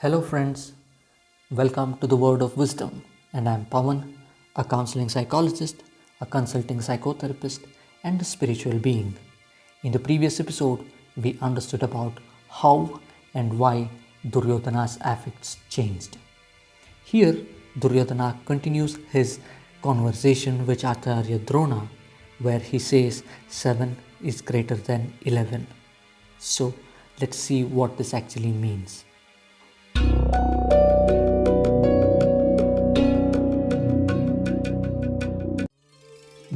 Hello, friends. Welcome to the Word of Wisdom. And I'm Pawan, a counseling psychologist, a consulting psychotherapist, and a spiritual being. In the previous episode, we understood about how and why Duryodhana's affects changed. Here, Duryodhana continues his conversation with Acharya Drona, where he says 7 is greater than 11. So, let's see what this actually means.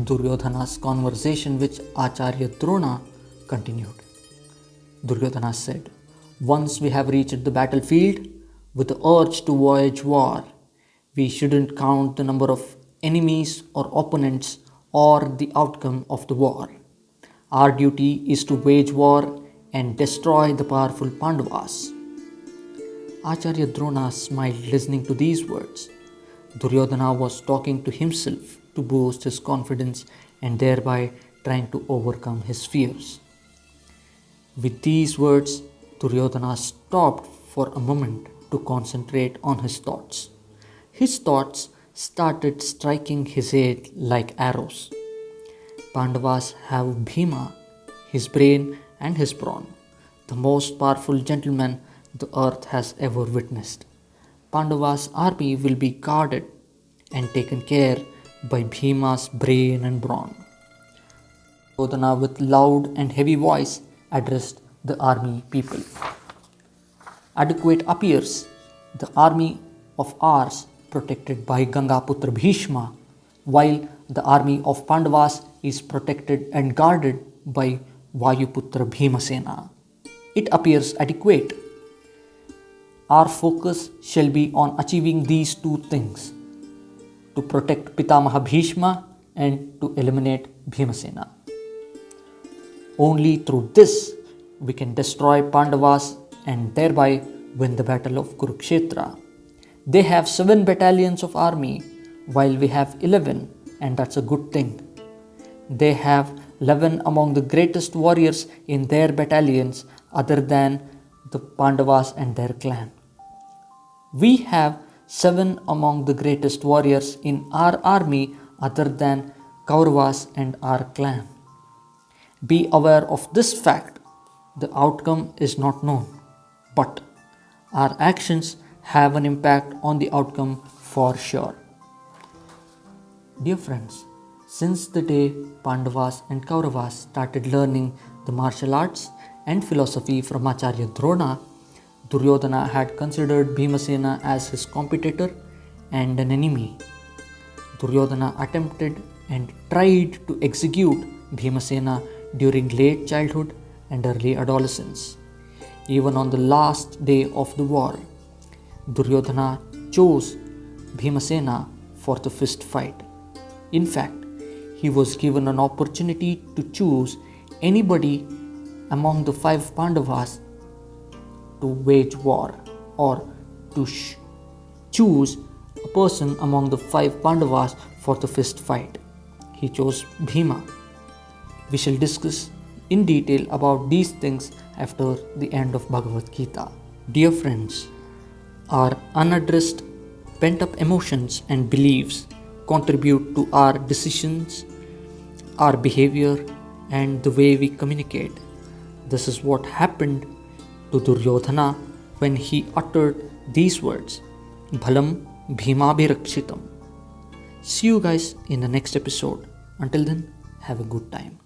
Duryodhana's conversation with Acharya Drona continued. Duryodhana said, "Once we have reached the battlefield with the urge to wage war, we shouldn't count the number of enemies or opponents or the outcome of the war. Our duty is to wage war and destroy the powerful Pandavas." Acharya Drona smiled listening to these words. Duryodhana was talking to himself to boost his confidence and thereby trying to overcome his fears. With these words, Duryodhana stopped for a moment to concentrate on his thoughts. His thoughts started striking his head like arrows. Pandavas have Bhima, his brain and his brawn, the most powerful gentleman the earth has ever witnessed. Pandava's army will be guarded and taken care by Bhima's brain and brawn. Duryodhana with loud and heavy voice addressed the army people. Adequate appears the army of ours protected by Gangaputra Bhishma, while the army of Pandavas is protected and guarded by Vayuputra Bhimasena. It appears adequate. Our focus shall be on achieving these two things: to protect Pitamaha Bhishma and to eliminate Bhimasena. Only through this we can destroy Pandavas and thereby win the battle of Kurukshetra. They have 7 battalions of army while we have 11, and that's a good thing. They have 11 among the greatest warriors in their battalions other than the Pandavas and their clan. We have 7 among the greatest warriors in our army other than Kauravas and our clan. Be aware of this fact. The outcome is not known, but our actions have an impact on the outcome for sure. Dear friends, since the day Pandavas and Kauravas started learning the martial arts and philosophy from Acharya Drona, Duryodhana had considered Bhimasena as his competitor and an enemy. Duryodhana attempted and tried to execute Bhimasena during late childhood and early adolescence. Even on the last day of the war, Duryodhana chose Bhimasena for the fist fight. In fact, he was given an opportunity to choose anybody among the 5 Pandavas to wage war, or to choose a person among the 5 Pandavas for the fist fight. He chose Bhima. We shall discuss in detail about these things after the end of Bhagavad Gita. Dear friends, our unaddressed pent-up emotions and beliefs contribute to our decisions, our behavior, and the way we communicate. This is what happened to Duryodhana when he uttered these words, Bhalam Bhimabhirakshitam. See you guys in the next episode. Until then, have a good time.